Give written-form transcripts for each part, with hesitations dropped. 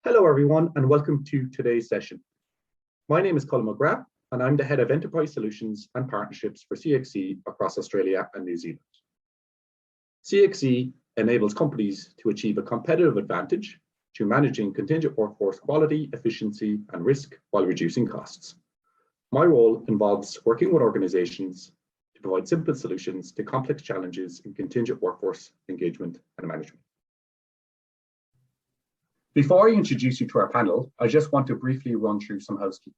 Hello everyone and welcome to today's session. My name is Colin McGrath and I'm the Head of Enterprise Solutions and Partnerships for CXC across Australia and New Zealand. CXC enables companies to achieve a competitive advantage through managing contingent workforce quality, efficiency and risk while reducing costs. My role involves working with organizations to provide simple solutions to complex challenges in contingent workforce engagement and management. Before I introduce you to our panel, I just want to briefly run through some housekeeping.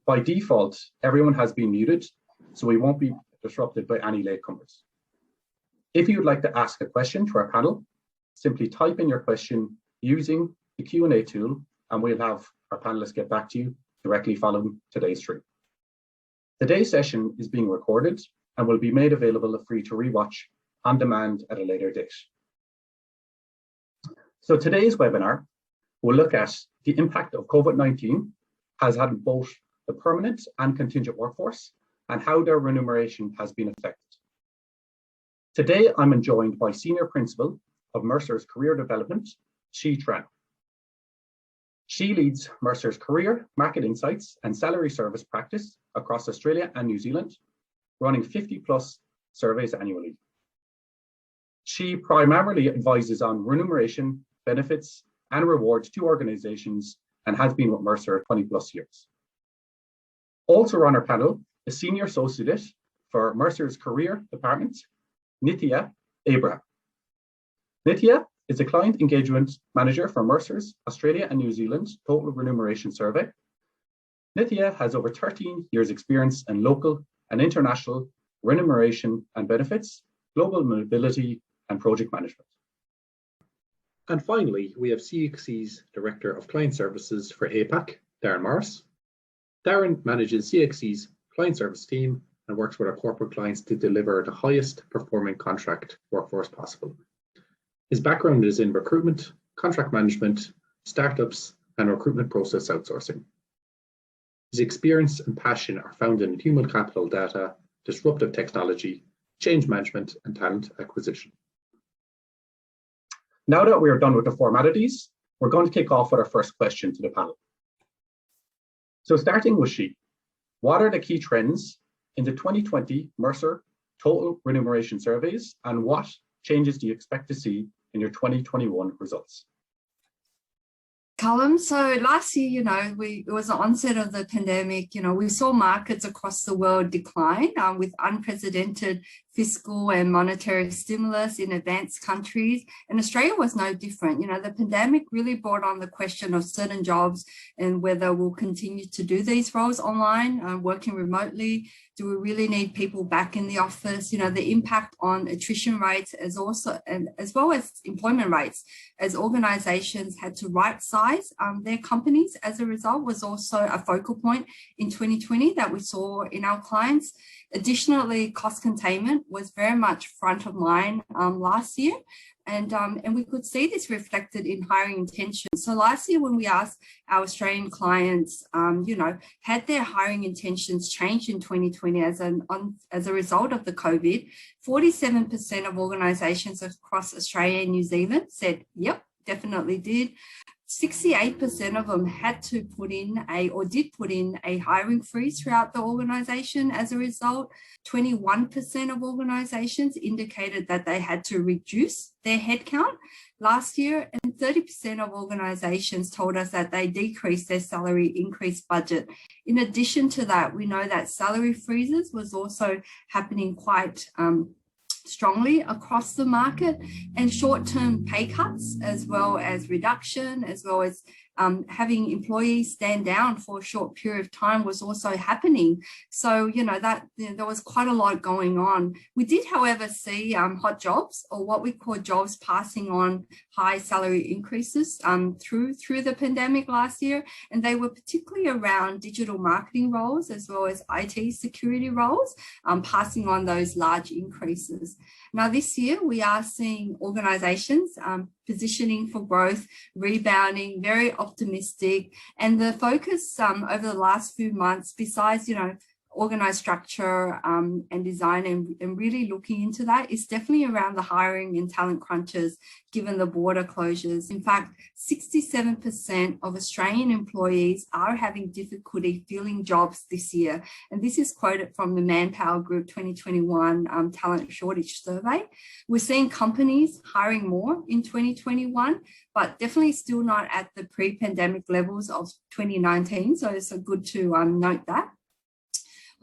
By default, everyone has been muted, so we won't be disrupted by any latecomers. If you would like to ask a question to our panel, simply type in your question using the Q&A tool, and we'll have our panelists get back to you directly following today's stream. Today's session is being recorded and will be made available for you to rewatch on demand at a later date. So today's webinar will look at the impact of COVID-19 has had on both the permanent and contingent workforce and how their remuneration has been affected. Today, I'm joined by Senior Principal of Mercer's Career Development, Xi Tran. She leads Mercer's career, market insights and salary service practice across Australia and New Zealand, running 50+ surveys annually. She primarily advises on remuneration, benefits and rewards to organizations and has been with Mercer 20+ years. Also on our panel, a Senior Associate for Mercer's Career Department, Nithya Abraham. Nithya is a Client Engagement Manager for Mercer's Australia and New Zealand Total Remuneration Survey. Nithya has over 13 years experience in local and international remuneration and benefits, global mobility and project management. And finally, we have CXC's Director of Client Services for APAC, Darren Morris. Darren manages CXC's client service team and works with our corporate clients to deliver the highest performing contract workforce possible. His background is in recruitment, contract management, startups, and recruitment process outsourcing. His experience and passion are found in human capital data, disruptive technology, change management, and talent acquisition. Now that we are done with the formalities, we're going to kick off with our first question to the panel. So starting with Xi, what are the key trends in the 2020 Mercer Total Remuneration Surveys and what changes do you expect to see in your 2021 results? Callum, so last year, it was the onset of the pandemic. We saw markets across the world decline with unprecedented fiscal and monetary stimulus in advanced countries, and Australia was no different. The pandemic really brought on the question of certain jobs and whether we'll continue to do these roles online, working remotely. Do we really need people back in the office? The impact on attrition rates as well as employment rates, as organizations had to right size their companies as a result, was also a focal point in 2020 that we saw in our clients. Additionally, cost containment was very much front of mind last year. And we could see this reflected in hiring intentions. So last year, when we asked our Australian clients, had their hiring intentions changed in 2020 as a result of the COVID, 47% of organisations across Australia and New Zealand said, yep, definitely did. 68% of them had to did put in a hiring freeze throughout the organisation. As a result, 21% of organisations indicated that they had to reduce their headcount last year, and 30% of organisations told us that they decreased their salary increase budget. In addition to that, we know that salary freezes was also happening quite strongly across the market, and short-term pay cuts as well as reduction, as well as having employees stand down for a short period of time was also happening. So, there was quite a lot going on. We did, however, see hot jobs, or what we call jobs passing on high salary increases through the pandemic last year. And they were particularly around digital marketing roles as well as IT security roles, passing on those large increases. Now, this year, we are seeing organizations positioning for growth, rebounding, very optimistic. And the focus over the last few months, besides, organized structure and design and really looking into that is definitely around the hiring and talent crunches given the border closures. In fact, 67% of Australian employees are having difficulty filling jobs this year. And this is quoted from the Manpower Group 2021 Talent Shortage Survey. We're seeing companies hiring more in 2021, but definitely still not at the pre-pandemic levels of 2019. So it's good to note that.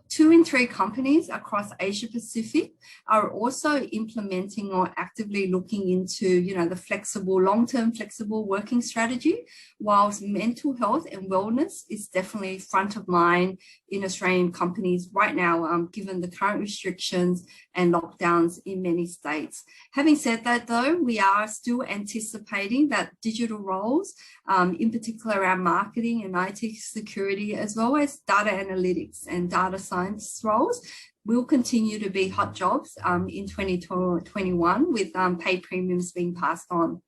2 in 3 companies across Asia Pacific are also implementing or actively looking into, the long-term flexible working strategy, whilst mental health and wellness is definitely front of mind in Australian companies right now, given the current restrictions and lockdowns in many states. Having said that, though, we are still anticipating that digital roles, in particular around marketing and IT security, as well as data analytics and data science roles, will continue to be hot jobs in 2021 with pay premiums being passed on.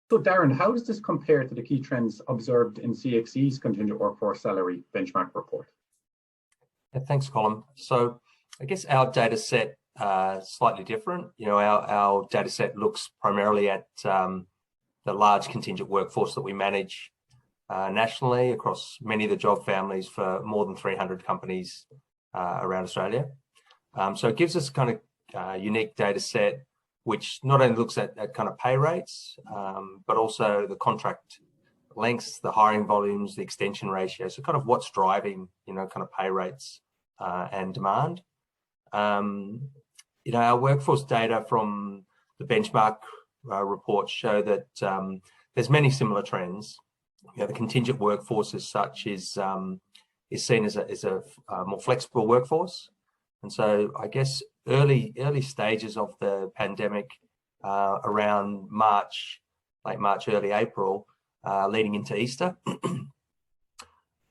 So Darren, how does this compare to the key trends observed in CXC's contingent workforce salary benchmark report? Yeah, thanks, Colin. So I guess our data set slightly different. Our data set looks primarily at the large contingent workforce that we manage nationally across many of the job families for more than 300 companies around Australia. So it gives us kind of unique data set, which not only looks at kind of pay rates, but also the contract lengths, the hiring volumes, the extension ratio. So kind of what's driving, kind of pay rates and demand. Our workforce data from the benchmark reports show that there's many similar trends. The contingent workforce as such is seen as a more flexible workforce, and so I guess early stages of the pandemic, around late March, early April, leading into Easter,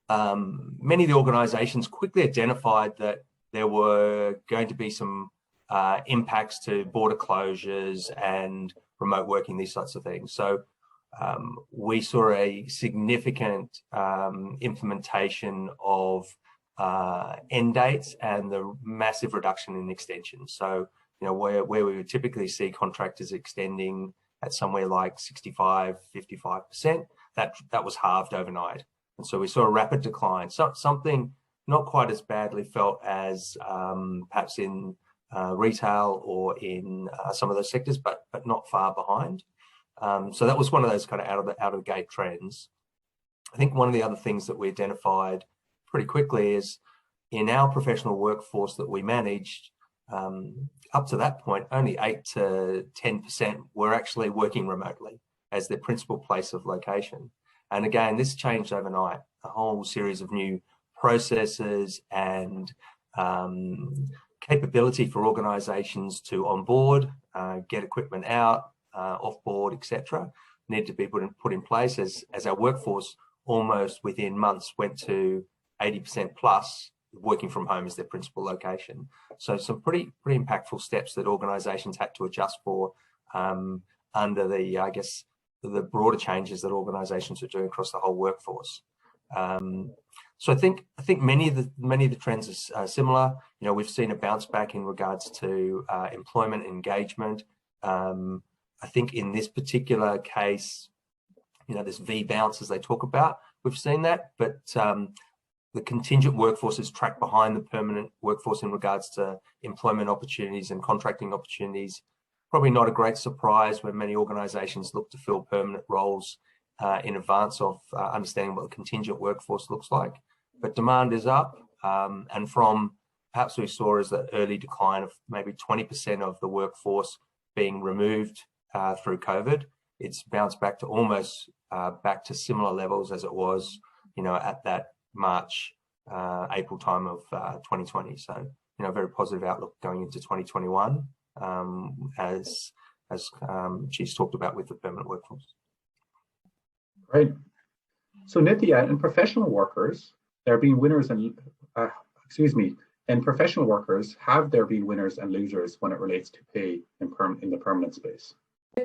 many of the organisations quickly identified that there were going to be some impacts to border closures and remote working, these sorts of things. So we saw a significant implementation of end dates and the massive reduction in extensions. So, where we would typically see contractors extending at somewhere like 65, 55%, that was halved overnight. And so we saw a rapid decline. So something not quite as badly felt as perhaps in retail or in some of those sectors, but not far behind. So that was one of those kind of out of the gate trends. I think one of the other things that we identified pretty quickly is in our professional workforce that we managed, up to that point, only 8 to 10% were actually working remotely as their principal place of location. And again, this changed overnight. A whole series of new processes and capability for organisations to onboard, get equipment out, offboard, etc., need to be put in place as our workforce almost within months went to 80% plus working from home as their principal location. So some pretty impactful steps that organisations had to adjust for under the, I guess, the broader changes that organisations are doing across the whole workforce. So I think many of the trends are similar. We've seen a bounce back in regards to employment engagement. I think in this particular case, this V bounce as they talk about, we've seen that, but the contingent workforce is tracked behind the permanent workforce in regards to employment opportunities and contracting opportunities. Probably not a great surprise when many organisations look to fill permanent roles in advance of understanding what the contingent workforce looks like. But demand is up, and from perhaps we saw as the early decline of maybe 20% of the workforce being removed through COVID, it's bounced back to almost back to similar levels as it was, at that March, April time of 2020. So, very positive outlook going into 2021, as she's talked about with the permanent workforce. Right. So Nithya, in professional workers, there have been winners and, in professional workers, have there been winners and losers when it relates to pay in the permanent space?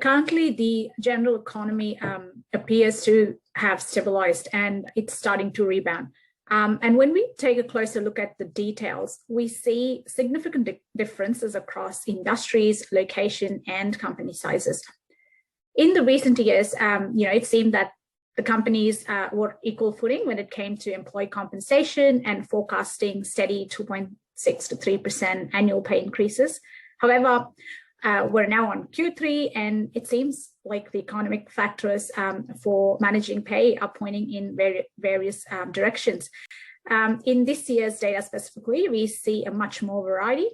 Currently, the general economy appears to have stabilized and it's starting to rebound. And when we take a closer look at the details, we see significant differences across industries, location, and company sizes. In the recent years, it seemed that the companies were equal footing when it came to employee compensation and forecasting steady 2.6 to 3% annual pay increases. However, we're now on Q3, and it seems like the economic factors for managing pay are pointing in various directions. In this year's data specifically, we see a much more variety.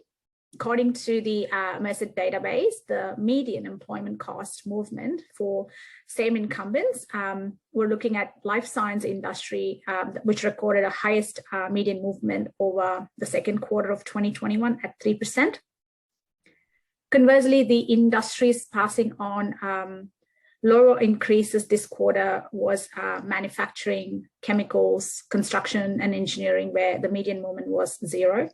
According to the Mercer database, the median employment cost movement for same incumbents, we're looking at life science industry, which recorded a highest median movement over the second quarter of 2021 at 3%. Conversely, the industries passing on lower increases this quarter was manufacturing, chemicals, construction, and engineering, where the median movement was 0.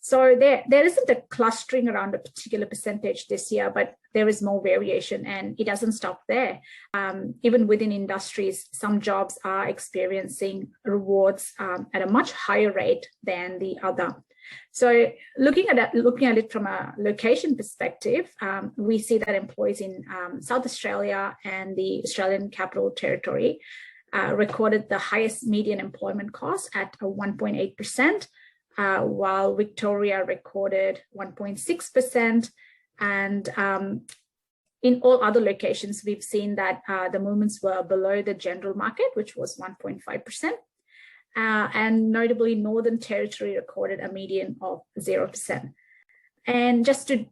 So there isn't a clustering around a particular percentage this year, but there is more variation, and it doesn't stop there. Even within industries, some jobs are experiencing rewards at a much higher rate than the other. So looking at it from a location perspective, we see that employees in South Australia and the Australian Capital Territory recorded the highest median employment cost at 1.8%. While Victoria recorded 1.6%, and in all other locations, we've seen that the movements were below the general market, which was 1.5%, and notably Northern Territory recorded a median of 0%. And just to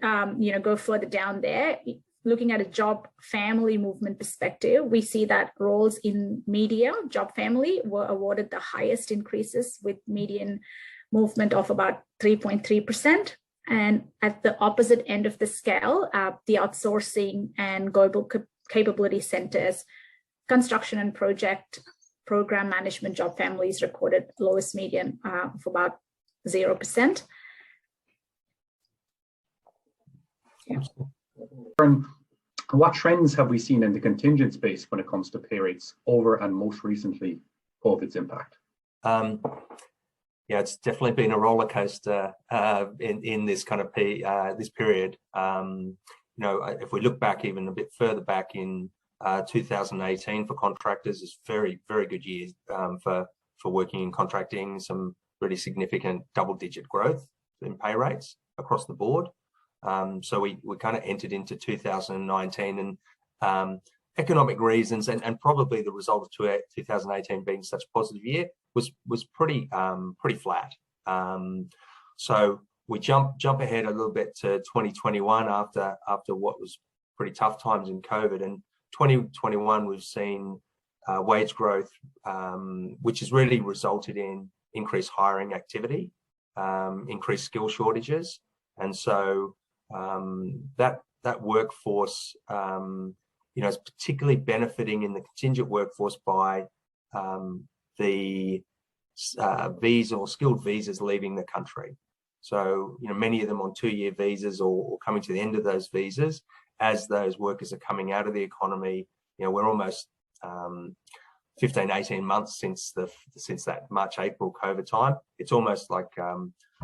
go further down there, looking at a job family movement perspective, we see that roles in media, job family, were awarded the highest increases with median movement of about 3.3%. And at the opposite end of the scale, the outsourcing and global capability centers, construction and program management job families recorded lowest median of about 0%. Yeah. What trends have we seen in the contingent space when it comes to pay rates over and most recently COVID's impact? Yeah, it's definitely been a roller coaster in this kind of this period. If we look back even a bit further back in 2018 for contractors, is very, very good year for working in contracting. Some really significant double-digit growth in pay rates across the board. So we kind of entered into 2019, and economic reasons and probably the result of 2018 being such a positive year was pretty flat. So we jump ahead a little bit to 2021 after what was pretty tough times in COVID, and 2021 we've seen wage growth, which has really resulted in increased hiring activity, increased skill shortages, and so that workforce, is particularly benefiting in the contingent workforce by the visa or skilled visas leaving the country. So, many of them on 2-year visas or coming to the end of those visas. As those workers are coming out of the economy, we're almost 15, 18 months since that March, April COVID time. It's almost like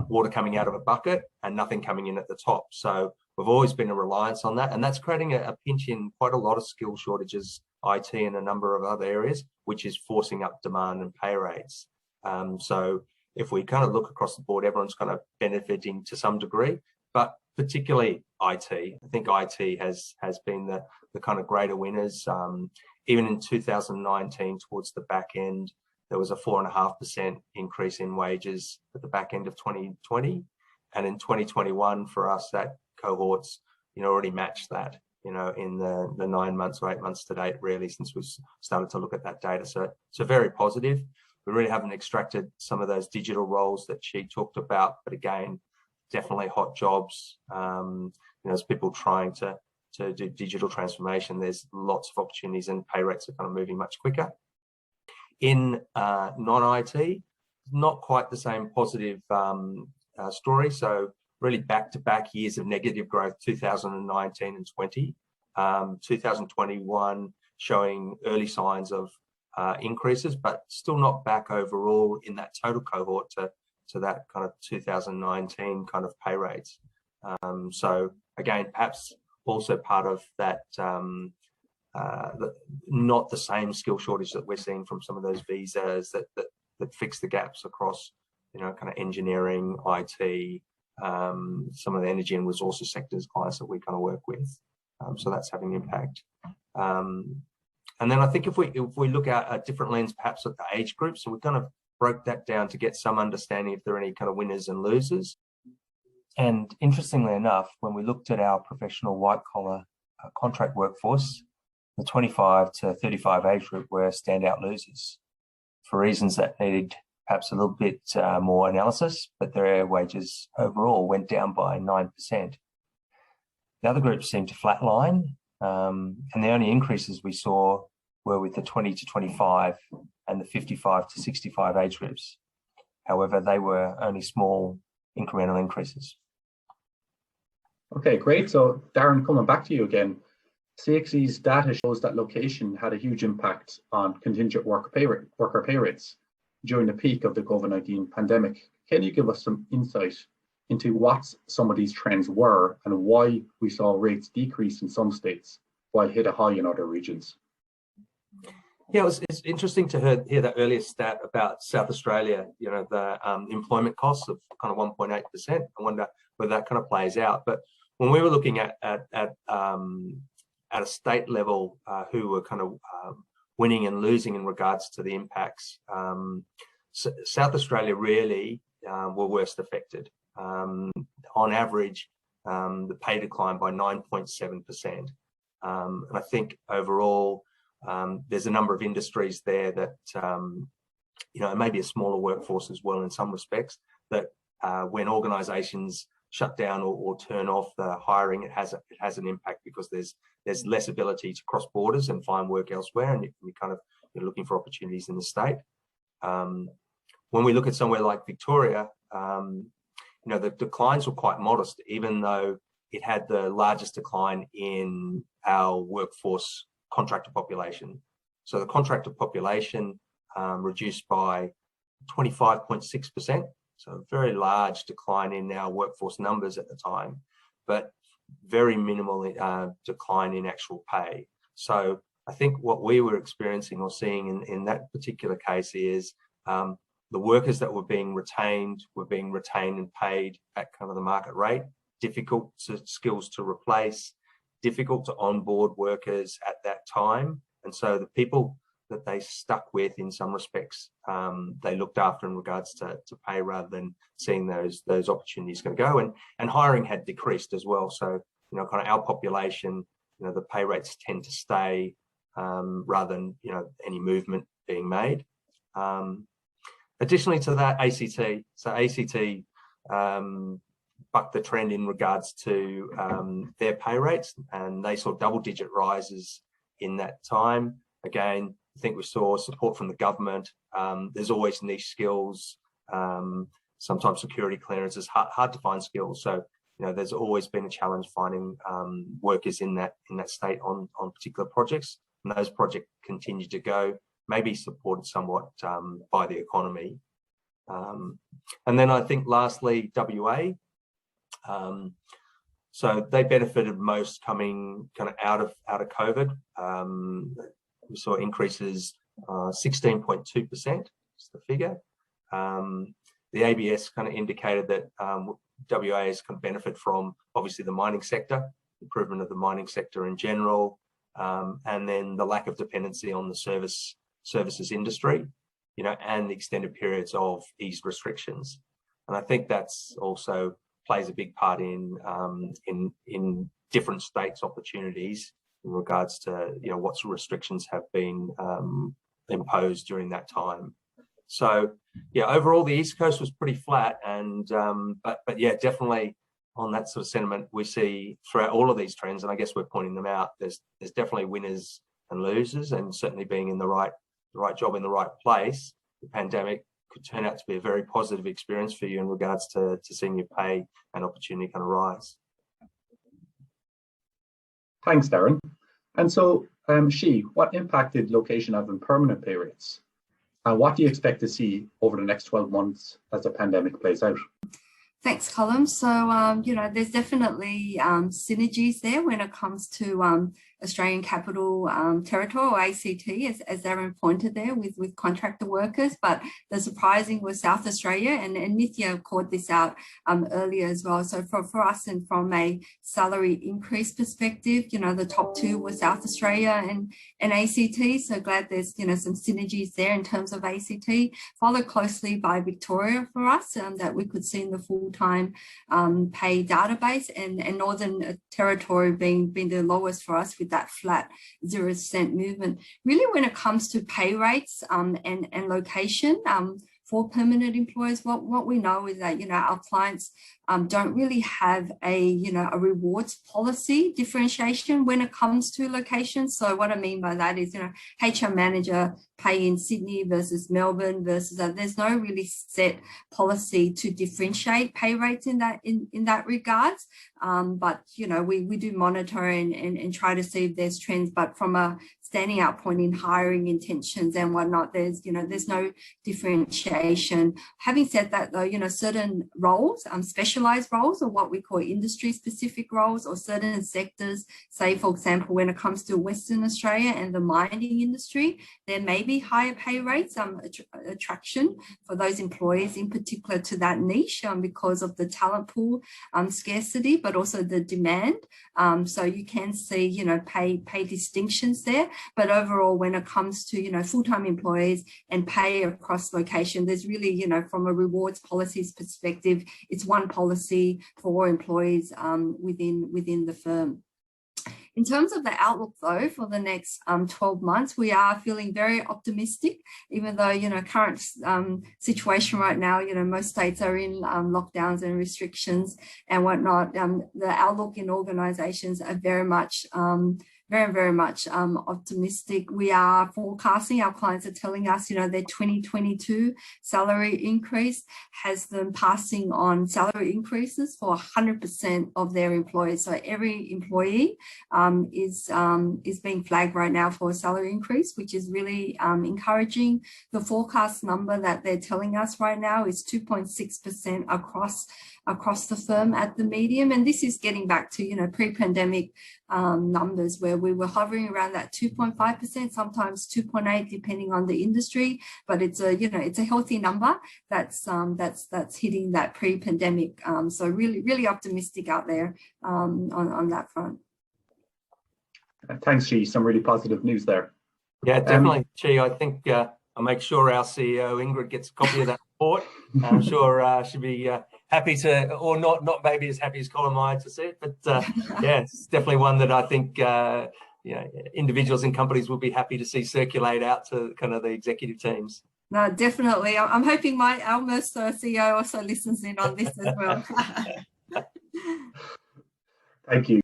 water coming out of a bucket and nothing coming in at the top. So we've always been a reliance on that, and that's creating a pinch in quite a lot of skill shortages, IT and a number of other areas, which is forcing up demand and pay rates. So if we kind of look across the board, everyone's kind of benefiting to some degree, but particularly IT. I think IT has been the kind of greater winners. Even in 2019, towards the back end, there was a 4.5% increase in wages at the back end of 2020. And in 2021, for us, that cohort's, already matched that, in the 9 months or 8 months to date, really, since we've started to look at that data. So very positive. We really haven't extracted some of those digital roles that she talked about, but again, definitely hot jobs. As people trying to do digital transformation, there's lots of opportunities and pay rates are kind of moving much quicker. In non-IT, not quite the same positive story. So really back-to-back years of negative growth, 2019 and 20. 2021 showing early signs of increases, but still not back overall in that total cohort to that kind of 2019 kind of pay rates. So again, perhaps also part of that, not the same skill shortage that we're seeing from some of those visas that fix the gaps across, kind of engineering, IT, some of the energy and resources sectors clients that we kind of work with. So that's having an impact. And then I think if we look at a different lens, perhaps at the age group, so we kind of broke that down to get some understanding if there are any kind of winners and losers. And interestingly enough, when we looked at our professional white collar contract workforce, the 25 to 35 age group were standout losers for reasons that needed perhaps a little bit more analysis, but their wages overall went down by 9%. The other groups seemed to flatline, and the only increases we saw were with the 20 to 25 and the 55 to 65 age groups. However, they were only small incremental increases. Okay, great. So Darren, coming back to you again, CXC's data shows that location had a huge impact on contingent worker pay rates during the peak of the COVID-19 pandemic. Can you give us some insight into what some of these trends were and why we saw rates decrease in some states while hit a high in other regions? Yeah, it's interesting to hear that earlier stat about South Australia, the employment costs of kind of 1.8%. I wonder whether that kind of plays out. But when we were looking at a state level, who were kind of winning and losing in regards to the impacts, South Australia really were worst affected. On average, the pay declined by 9.7%. And I think overall, there's a number of industries there that, maybe a smaller workforce as well in some respects, that when organisations shut down or turn off the hiring, it has an impact because there's less ability to cross borders and find work elsewhere, and you're looking for opportunities in the state. When we look at somewhere like Victoria, the declines were quite modest, even though it had the largest decline in our workforce contractor population. So the contractor population reduced by 25.6%. So a very large decline in our workforce numbers at the time, but very minimal decline in actual pay. So I think what we were experiencing or seeing in that particular case is the workers that were being retained and paid at kind of the market rate, difficult skills to replace, difficult to onboard workers at that time. And so the people that they stuck with in some respects, they looked after in regards to pay rather than seeing those opportunities going to go. And hiring had decreased as well. So, kind of our population, the pay rates tend to stay rather than, any movement being made. Additionally to that, ACT. So ACT bucked the trend in regards to their pay rates, and they saw double-digit rises in that time. Again, I think we saw support from the government. There's always niche skills. Sometimes security clearance is hard to find skills. So, there's always been a challenge finding workers in that state on particular projects. And those projects continue to go, maybe supported somewhat by the economy. And then I think lastly, WA. So they benefited most coming kind of out of COVID. We saw increases 16.2% is the figure. The ABS kind of indicated that WA has kind of benefit from obviously the mining sector, improvement of the mining sector in general, and then the lack of dependency on the services industry, and the extended periods of eased restrictions. And I think that's also plays a big part in different states' opportunities in regards to what sort of restrictions have been imposed during that time. So yeah, overall the East Coast was pretty flat, and but yeah, definitely on that sort of sentiment we see throughout all of these trends, and I guess we're pointing them out. There's definitely winners and losers, and certainly being in the right job in the right place, the pandemic could turn out to be a very positive experience for you in regards to seeing your pay and opportunity kind of rise. Thanks, Darren. And so What impact did location have on permanent pay rates? And what do you expect to see over the next 12 months as the pandemic plays out? Thanks, Colin. So, there's definitely synergies there when it comes to Australian Capital Territory, or ACT, as Aaron pointed there, with contractor workers. But the surprising was South Australia, and Nithya called this out earlier as well. So for us, and from a salary increase perspective, the top two were South Australia and ACT. So glad there's, some synergies there in terms of ACT, followed closely by Victoria for us, that we could see in the full-time pay database, and Northern Territory being the lowest for us with that flat 0% movement. Really, when it comes to pay rates and location, for permanent employees, what we know is that, our clients don't really have a rewards policy differentiation when it comes to location. So what I mean by that is, HR manager pay in Sydney versus Melbourne versus there's no really set policy to differentiate pay rates in that regards. But we do monitor and try to see if there's trends, but from a standing out point in hiring intentions and whatnot, there's no differentiation. Having said that, though, certain roles, specialized roles, or what we call industry specific roles, or certain sectors, say for example when it comes to Western Australia and the mining industry, there may be higher pay rates, attraction for those employees in particular to that niche, because of the talent pool scarcity, but also the demand. So you can see pay distinctions there. But overall, when it comes to, full-time employees and pay across location, there's really, from a rewards policies perspective, it's one policy for employees within the firm. In terms of the outlook, though, for the next 12 months, we are feeling very optimistic, even though, current situation right now, most states are in lockdowns and restrictions and whatnot. The outlook in organisations are very much optimistic. We are forecasting, our clients are telling us, their 2022 salary increase has them passing on salary increases for 100% of their employees. So every employee is being flagged right now for a salary increase, which is really encouraging. The forecast number that they're telling us right now is 2.6% across the firm at the medium, and this is getting back to pre-pandemic numbers where we were hovering around that 2.5%, sometimes 2.8, depending on the industry. But it's a healthy number that's hitting that pre-pandemic. So really optimistic out there on that front. Thanks, Chi. Some really positive news there. Yeah, definitely, Chi. I think I'll make sure our CEO Ingrid gets a copy of that report. I'm sure she'll be happy to, or not maybe as happy as Colin might to see it, but yeah, it's definitely one that I think individuals and companies will be happy to see circulate out to kind of the executive teams. No, definitely. I'm hoping our CEO also listens in on this as well. Thank you.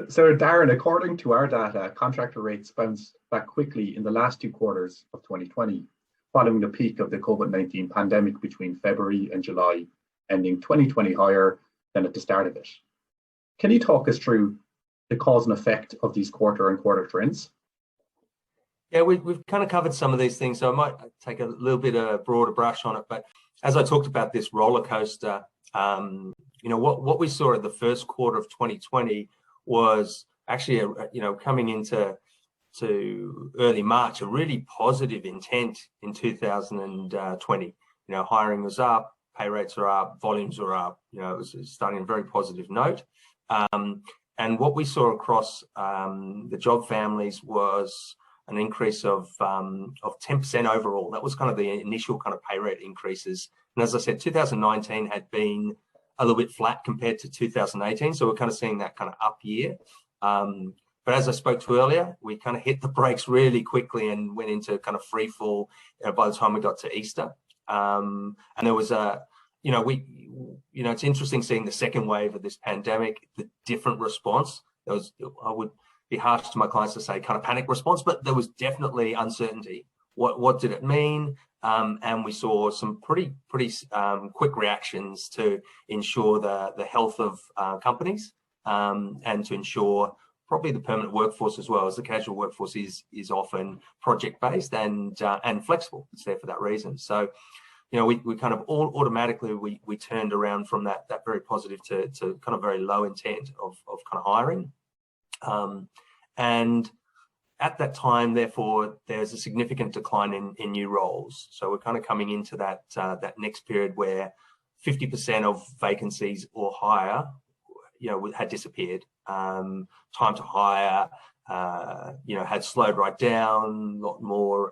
So Darren, according to our data, contractor rates bounced back quickly in the last 2 quarters of 2020, following the peak of the COVID-19 pandemic between February and July, ending 2020 higher than at the start of it. Can you talk us through the cause and effect of these quarter-on-quarter trends? Yeah, we've kind of covered some of these things, so I might take a little bit of a broader brush on it. But as I talked about this roller coaster, what we saw at the first quarter of 2020 was actually, coming into early March, a really positive intent in 2020. Hiring was up, pay rates are up, volumes are up. It was starting a very positive note. And what we saw across the job families was an increase of 10% overall. That was kind of the initial kind of pay rate increases. And as I said, 2019 had been a little bit flat compared to 2018. So we're kind of seeing that kind of up year. But as I spoke to earlier, we kind of hit the brakes really quickly and went into kind of free fall by the time we got to Easter. And there was it's interesting seeing the second wave of this pandemic, the different response. I would be harsh to my clients to say kind of panic response, but there was definitely uncertainty. What did it mean? And we saw some pretty quick reactions to ensure the health of companies and to ensure probably the permanent workforce as well, as the casual workforce is often project-based and flexible. It's there for that reason. So, you know, we kind of all automatically we turned around from that very positive to kind of very low intent of kind of hiring. And at that time, therefore, there's a significant decline in new roles. So we're kind of coming into that next period where 50% of vacancies or higher, you know, had disappeared. Time to hire, you know, had slowed right down. A lot more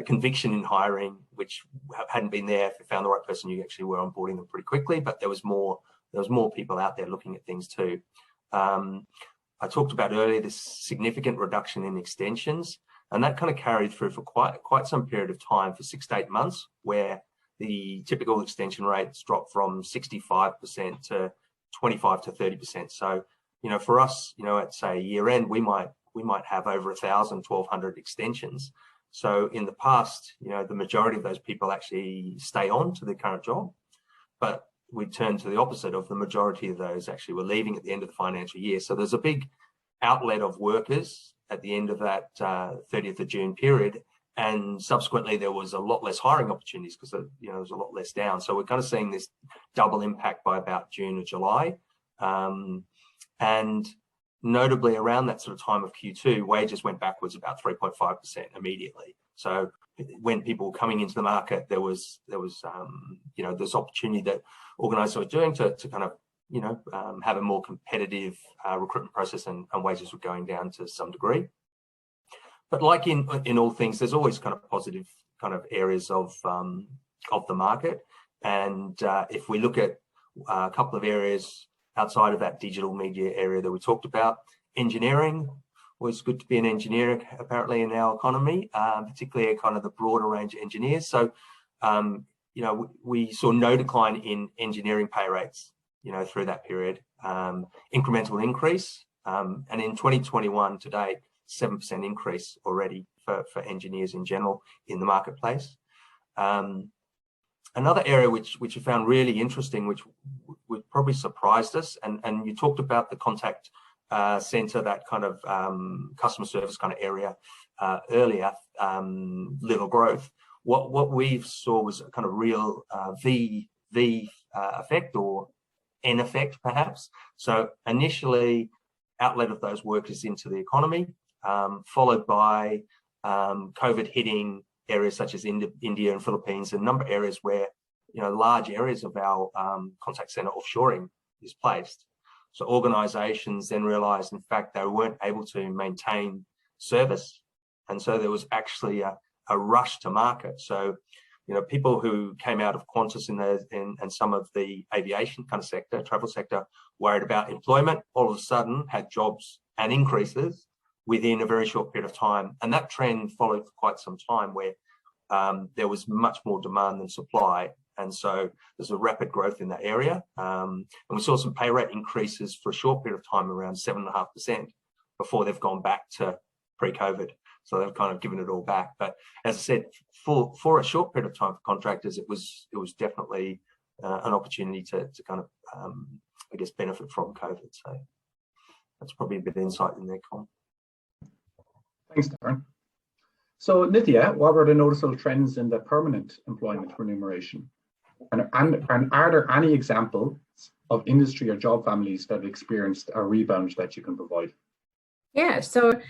conviction in hiring, which hadn't been there. If you found the right person, you actually were onboarding them pretty quickly. But there was more people out there looking at things too. I talked about earlier this significant reduction in extensions, and that kind of carried through for quite some period of time, for 6 to 8 months, where the typical extension rates dropped from 65% to 25 to 30%. So, you know, for us, you know, at say year end, we might have over 1,000, 1,200 extensions. So in the past, you know, the majority of those people actually stay on to their current job, but we turned to the opposite of the majority of those actually were leaving at the end of the financial year. So there's a big outlet of workers at the end of that 30th of June period. And subsequently, there was a lot less hiring opportunities because, you know, there was a lot less down. So we're kind of seeing this double impact by about June or July. And notably around that sort of time of Q2, wages went backwards about 3.5% immediately. So when people were coming into the market, there was you know, this opportunity that organisers were doing to kind of, you know, have a more competitive recruitment process, and wages were going down to some degree. But like in all things, there's always kind of positive kind of areas of the market. And if we look at a couple of areas outside of that digital media area that we talked about, engineering, always good to be an engineer apparently in our economy, particularly kind of the broader range of engineers. So, you know, we saw no decline in engineering pay rates, you know, through that period, incremental increase. And in 2021 to date, 7% increase already for engineers in general in the marketplace. Another area which we found really interesting, which probably surprised us, and you talked about the contact center, that kind of customer service kind of area earlier, little growth. What we saw was a kind of real V effect, or N effect perhaps. So initially, outlet of those workers into the economy, followed by COVID hitting areas such as India and Philippines, and a number of areas where, you know, large areas of our contact center offshoring is placed. So organisations then realised, in fact, they weren't able to maintain service, and so there was actually a rush to market. So, you know, people who came out of Qantas and some of the aviation kind of sector, travel sector, worried about employment, all of a sudden had jobs and increases within a very short period of time. And that trend followed for quite some time, where there was much more demand than supply. And so there's a rapid growth in that area. And we saw some pay rate increases for a short period of time, around 7.5%, before they've gone back to pre-COVID. So they've kind of given it all back. But as I said, for a short period of time for contractors, it was definitely an opportunity to kind of, I guess, benefit from COVID. So that's probably a bit of insight in there, Con. Thanks, Darren. So, Nithya, what were the noticeable trends in the permanent employment remuneration? And are there any examples of industry or job families that have experienced a rebound that you can provide? Yeah, so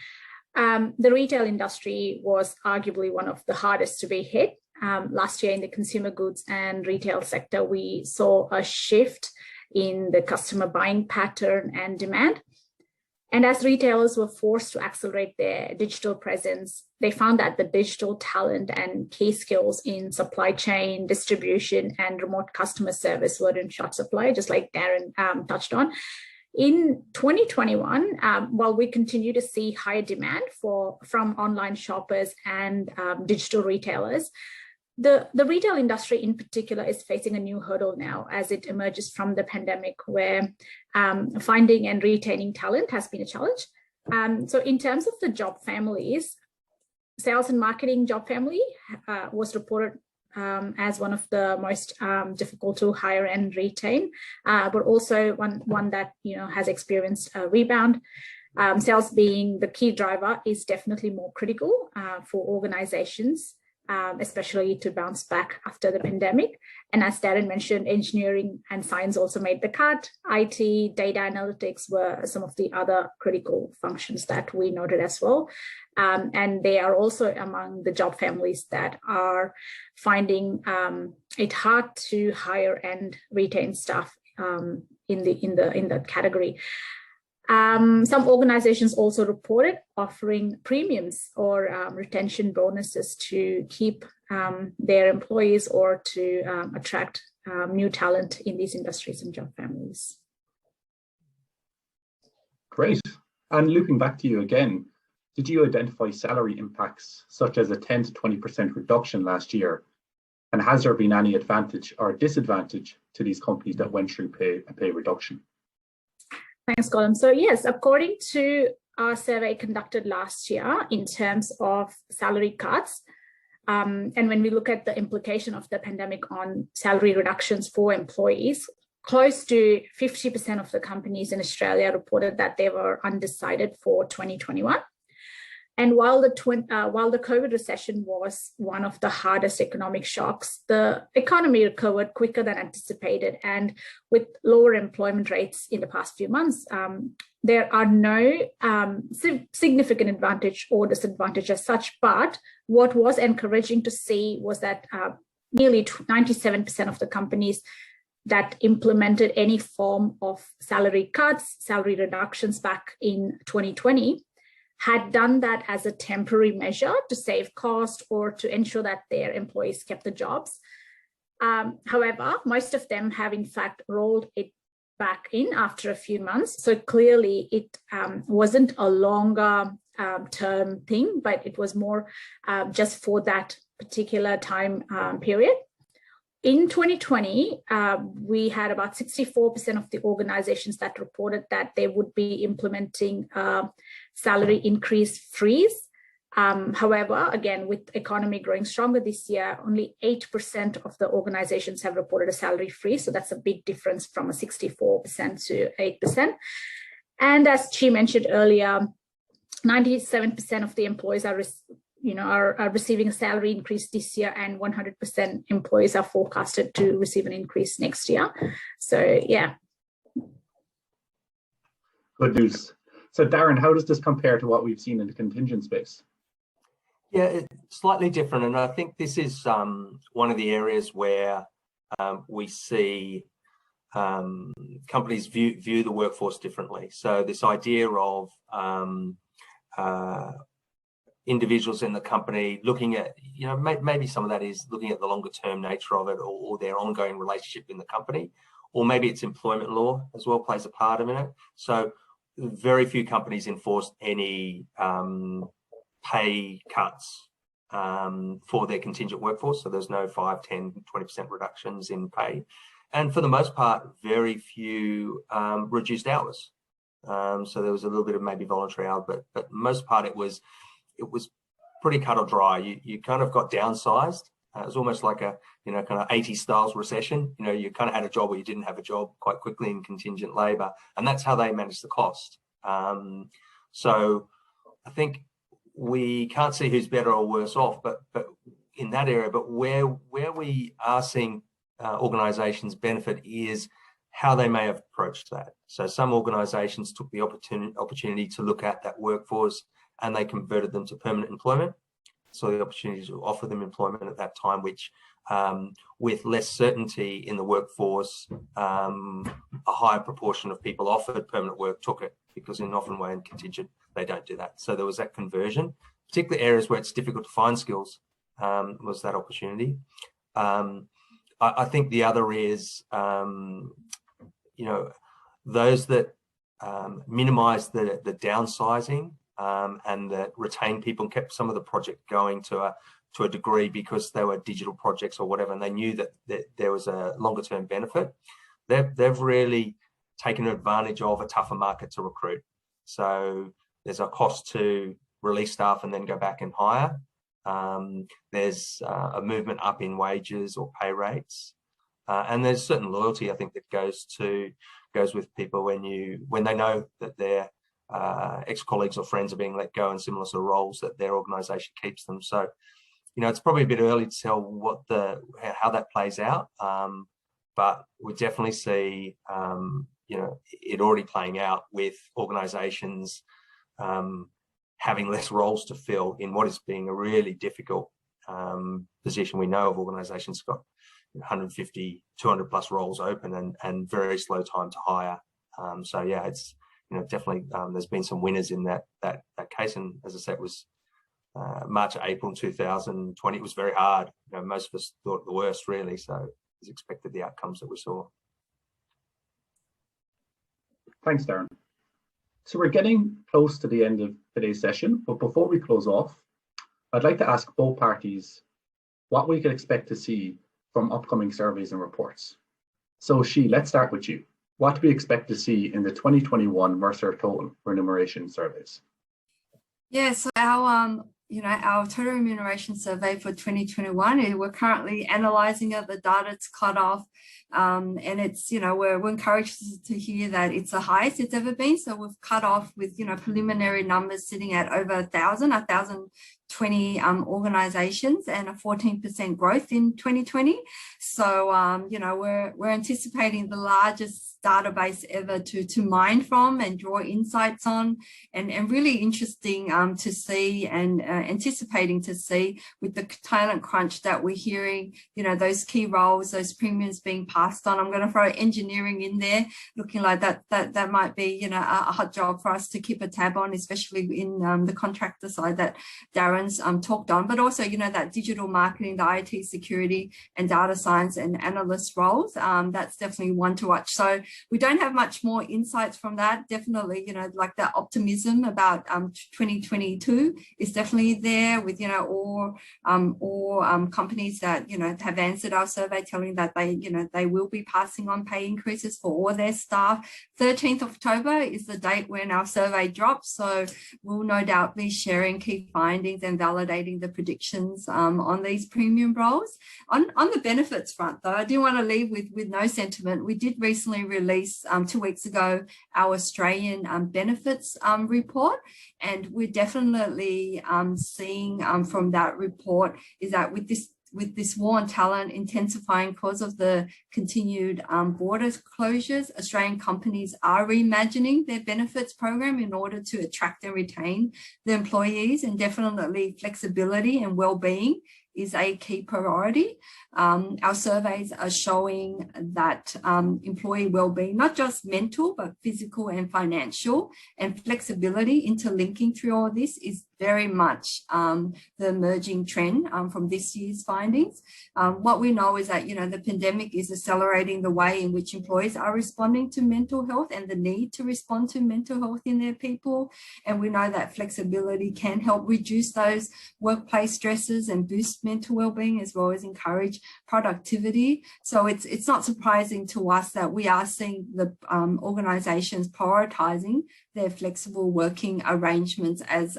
the retail industry was arguably one of the hardest to be hit. Last year in the consumer goods and retail sector, we saw a shift in the customer buying pattern and demand. And as retailers were forced to accelerate their digital presence, they found that the digital talent and key skills in supply chain, distribution, and remote customer service were in short supply, just like Darren touched on. In 2021, while we continue to see higher demand from online shoppers and digital retailers, the retail industry in particular is facing a new hurdle now as it emerges from the pandemic, where finding and retaining talent has been a challenge. So in terms of the job families, sales and marketing job family was reported as one of the most difficult to hire and retain, but also one that has experienced a rebound. Sales being the key driver is definitely more critical for organizations, especially to bounce back after the pandemic. And as Darren mentioned, engineering and science also made the cut. IT, data analytics were some of the other critical functions that we noted as well. And they are also among the job families that are finding it hard to hire and retain staff in that category. Some organizations also reported offering premiums or retention bonuses to keep their employees or to attract new talent in these industries and job families. Great. And looping back to you again, did you identify salary impacts such as a 10 to 20% reduction last year? And has there been any advantage or disadvantage to these companies that went through a pay reduction? Thanks, Colin. So yes, according to our survey conducted last year in terms of salary cuts, and when we look at the implication of the pandemic on salary reductions for employees, close to 50% of the companies in Australia reported that they were undecided for 2021. And while the COVID recession was one of the hardest economic shocks, the economy recovered quicker than anticipated. And with lower employment rates in the past few months, there are no significant advantage or disadvantage as such. But what was encouraging to see was that nearly 97% of the companies that implemented any form of salary cuts, salary reductions back in 2020, had done that as a temporary measure to save cost or to ensure that their employees kept the jobs. However, most of them have in fact rolled it back in after a few months. So clearly it wasn't a longer term thing, but it was more just for that particular time period. In 2020, we had about 64% of the organizations that reported that they would be implementing salary increase freeze. However, again, with the economy growing stronger this year, only 8% of the organizations have reported a salary freeze. So that's a big difference from a 64% to 8%. And as Chi mentioned earlier, 97% of the employees are receiving a salary increase this year, and 100% employees are forecasted to receive an increase next year. So, yeah. Good news. So, Darren, how does this compare to what we've seen in the contingent space? Yeah, it's slightly different. And I think this is one of the areas where we see companies view the workforce differently. So this idea of individuals in the company looking at, maybe some of that is looking at the longer term nature of it, or their ongoing relationship in the company, or maybe it's employment law as well plays a part in it. So very few companies enforced any pay cuts for their contingent workforce. So there's no 5, 10, 20% reductions in pay. And for the most part, very few reduced hours. So there was a little bit of maybe voluntary hours, but most part it was pretty cut or dry. You kind of got downsized. It was almost like a kind of 80s styles recession. You kind of had a job or you didn't have a job quite quickly in contingent labour, and that's how they managed the cost. So I think we can't see who's better or worse off, but in that area. But where we are seeing organisations benefit is how they may have approached that. So some organisations took the opportunity to look at that workforce and they converted them to permanent employment. So the opportunity to offer them employment at that time, which with less certainty in the workforce, a higher proportion of people offered permanent work took it, because in often way in contingent, they don't do that. So there was that conversion, particularly areas where it's difficult to find skills, was that opportunity. I think the other is, those that minimise the downsizing and that retained people and kept some of the project going to a degree because they were digital projects or whatever, and they knew that there was a longer term benefit. They've really taken advantage of a tougher market to recruit. So there's a cost to release staff and then go back and hire. There's a movement up in wages or pay rates, and there's certain loyalty, I think, that goes with people when they know that their ex-colleagues or friends are being let go in similar sort of roles, that their organisation keeps them. So, it's probably a bit early to tell how that plays out, but we definitely see it already playing out with organisations having less roles to fill in what is being a really difficult position. We know of organisations got 150, 200 plus roles open and very slow time to hire. So yeah, it's definitely there's been some winners in that case, and as I said, it was March, April 2020. It was very hard. Most of us thought the worst, really. So it was expected the outcomes that we saw. Thanks, Darren. So we're getting close to the end of today's session, but before we close off, I'd like to ask both parties what we could expect to see from upcoming surveys and reports. So Shi, let's start with you. What do we expect to see in the 2021 Mercer Total Remuneration surveys? Yeah, so our total remuneration survey for 2021, we're currently analysing it, the data it's cut off, and it's, we're encouraged to hear that it's the highest it's ever been. So we've cut off with, preliminary numbers sitting at over 1,020 organisations and a 14% growth in 2020. So, we're anticipating the largest database ever to mine from and draw insights on, and really interesting to see and anticipating to see with the talent crunch that we're hearing, those key roles, those premiums being passed on. I'm going to throw engineering in there, looking like that might be, a hot job for us to keep a tab on, especially in the contractor side that Darren's talked on, but also, that digital marketing, the IT security and data science and analyst roles. That's definitely one to watch. So we don't have much more insights from that. Definitely, like that optimism about 2022 is definitely there with, all companies that, have answered our survey telling that they will be passing on pay increases for all their staff. 13th of October is the date when our survey drops. So we'll no doubt be sharing key findings and validating the predictions on these premium roles. On the benefits front, though, I do want to leave with no sentiment. We did recently release 2 weeks ago our Australian benefits report, and we're definitely seeing from that report is that with this war on talent intensifying because of the continued border closures, Australian companies are reimagining their benefits program in order to attract and retain the employees, and definitely flexibility and well-being is a key priority. Our surveys are showing that employee well-being, not just mental, but physical and financial, and flexibility interlinking through all this is very much the emerging trend from this year's findings. What we know is that, the pandemic is accelerating the way in which employees are responding to mental health and the need to respond to mental health in their people. And we know that flexibility can help reduce those workplace stresses and boost mental well-being, as well as encourage productivity. So it's not surprising to us that we are seeing the organisations prioritising their flexible working arrangements as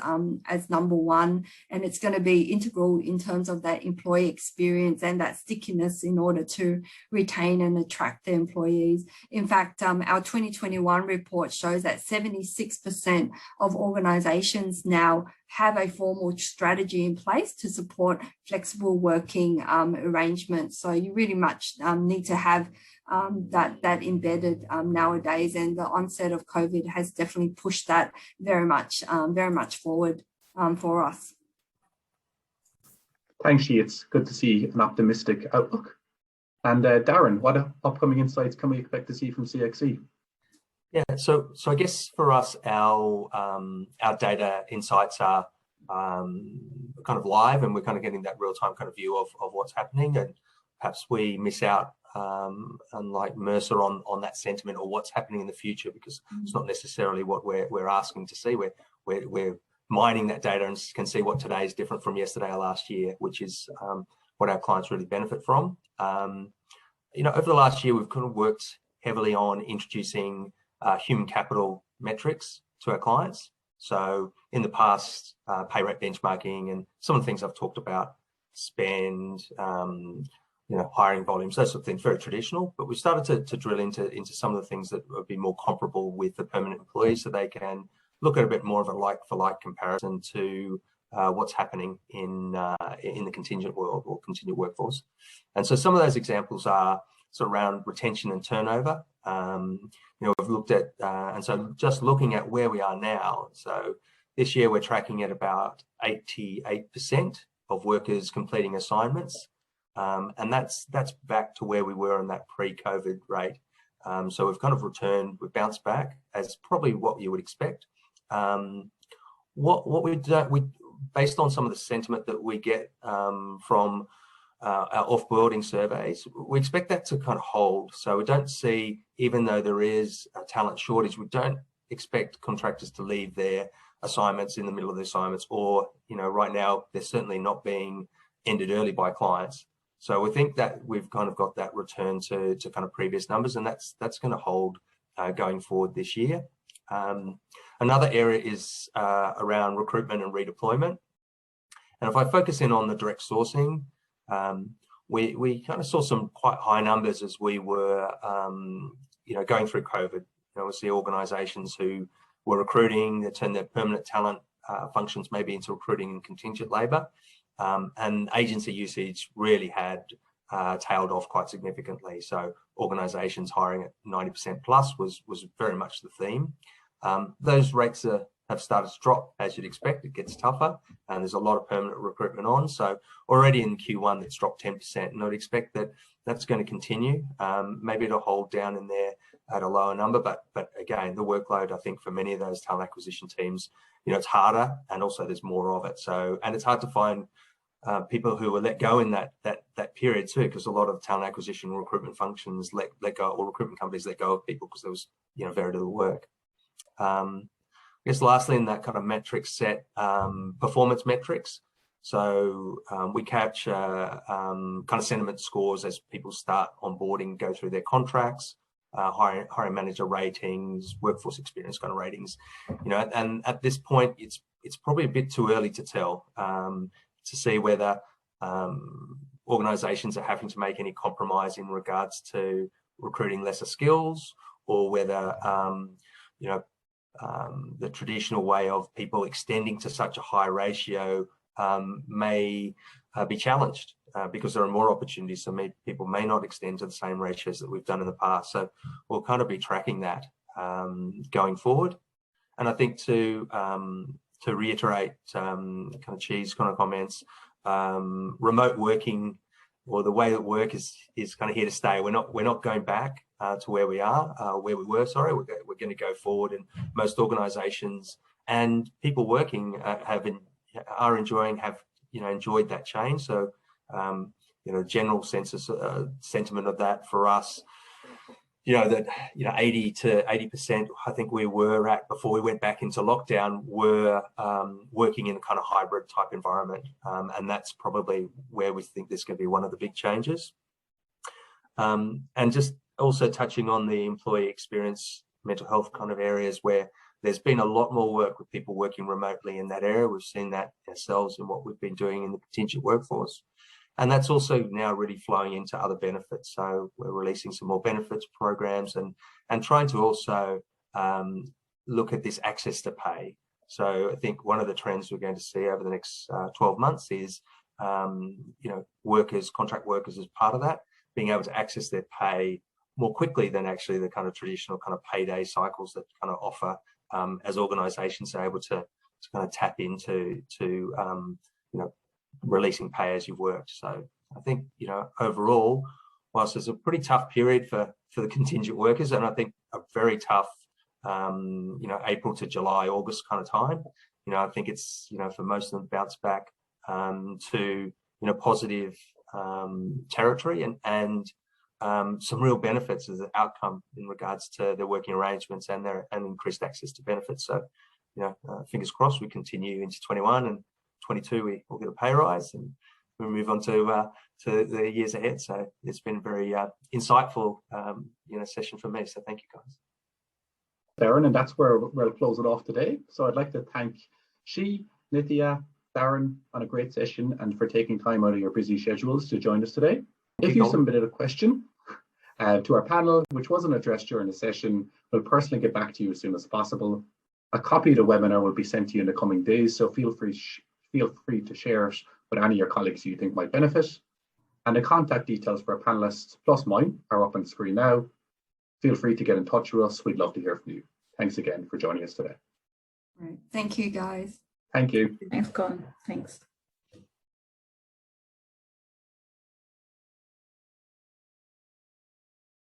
number one, and it's going to be integral in terms of that employee experience and that stickiness in order to retain and attract the employees. In fact, our 2021 report shows that 76% of organisations now have a formal strategy in place to support flexible working arrangements. So you really much need to have that embedded nowadays, and the onset of COVID has definitely pushed that very much forward for us. Thanks, Shi. It's good to see an optimistic outlook. And Darren, what upcoming insights can we expect to see from CXC? Yeah, so I guess for us, our data insights are kind of live, and we're kind of getting that real-time kind of view of what's happening, and perhaps we miss out, unlike Mercer, on that sentiment or what's happening in the future, because it's not necessarily what we're asking to see. We're mining that data and can see what today is different from yesterday or last year, which is what our clients really benefit from. Over the last year, we've kind of worked heavily on introducing human capital metrics to our clients. So in the past, pay rate benchmarking and some of the things I've talked about, spend, hiring volumes, those sort of things, very traditional. But we started to drill into some of the things that would be more comparable with the permanent employees, so they can look at a bit more of a like-for-like comparison to what's happening in the contingent world or contingent workforce. And so some of those examples are sort of around retention and turnover. We've looked at, and so just looking at where we are now. So this year we're tracking at about 88% of workers completing assignments. And that's back to where we were in that pre-COVID rate. So we've kind of returned, we've bounced back as probably what you would expect. What we based on some of the sentiment that we get from our offboarding surveys, we expect that to kind of hold. So we don't see, even though there is a talent shortage, we don't expect contractors to leave their assignments in the middle of the assignments, or right now they're certainly not being ended early by clients. So we think that we've kind of got that return to kind of previous numbers, and that's going to hold going forward this year. Another area is around recruitment and redeployment. And if I focus in on the direct sourcing, we kind of saw some quite high numbers as we were, going through COVID. We see organisations who were recruiting, they turned their permanent talent functions maybe into recruiting and contingent labour. And agency usage really had tailed off quite significantly. So organisations hiring at 90% plus was very much the theme. Those rates have started to drop, as you'd expect. It gets tougher, and there's a lot of permanent recruitment on. So already in Q1, it's dropped 10%, and I'd expect that that's going to continue. Maybe it'll hold down in there at a lower number, but again, the workload, I think, for many of those talent acquisition teams, it's harder, and also there's more of it. So, and it's hard to find people who were let go in that period too, because a lot of talent acquisition recruitment functions let go, or recruitment companies let go of people because there was very little work. I guess lastly, in that kind of metric set, performance metrics. So we capture kind of sentiment scores as people start onboarding, go through their contracts, hiring manager ratings, workforce experience kind of ratings. And at this point, it's probably a bit too early to tell to see whether organisations are having to make any compromise in regards to recruiting lesser skills, or whether the traditional way of people extending to such a high ratio may be challenged because there are more opportunities. So people may not extend to the same ratios that we've done in the past. So we'll kind of be tracking that going forward. And I think to reiterate kind of Chi's kind of comments, remote working, or the way that work is kind of here to stay. We're not going back to where we were. Sorry, we're going to go forward, and most organisations and people working have enjoyed that change. So general sentiment of that for us, that 80 to 80%, I think we were at before we went back into lockdown, were working in a kind of hybrid type environment, and that's probably where we think there's going to be one of the big changes. And just also touching on the employee experience, mental health kind of areas where there's been a lot more work with people working remotely in that area. We've seen that ourselves in what we've been doing in the contingent workforce. And that's also now really flowing into other benefits. So we're releasing some more benefits programs and trying to also look at this access to pay. So I think one of the trends we're going to see over the next 12 months is, contract workers as part of that, being able to access their pay more quickly than actually the kind of traditional kind of payday cycles that kind of offer as organisations are able to kind of tap into releasing pay as you've worked. So I think, overall, whilst it's a pretty tough period for the contingent workers, and I think a very tough, April to July, August kind of time, I think it's, for most of them bounce back to, positive territory and some real benefits as an outcome in regards to their working arrangements and increased access to benefits. So, fingers crossed we continue into 21, and 22 we'll get a pay rise, and we'll move on to the years ahead. So it's been a very insightful session for me. So thank you, guys. Darren, and that's where we'll close it off today. So I'd like to thank She, Nithya, Darren on a great session and for taking time out of your busy schedules to join us today. If you submitted a question to our panel, which wasn't addressed during the session, we'll personally get back to you as soon as possible. A copy of the webinar will be sent to you in the coming days, so feel free to share it with any of your colleagues who you think might benefit. And the contact details for our panelists, plus mine, are up on the screen now. Feel free to get in touch with us. We'd love to hear from you. Thanks again for joining us today. Right. Thank you, guys. Thank you. Thanks, Colin. Thanks.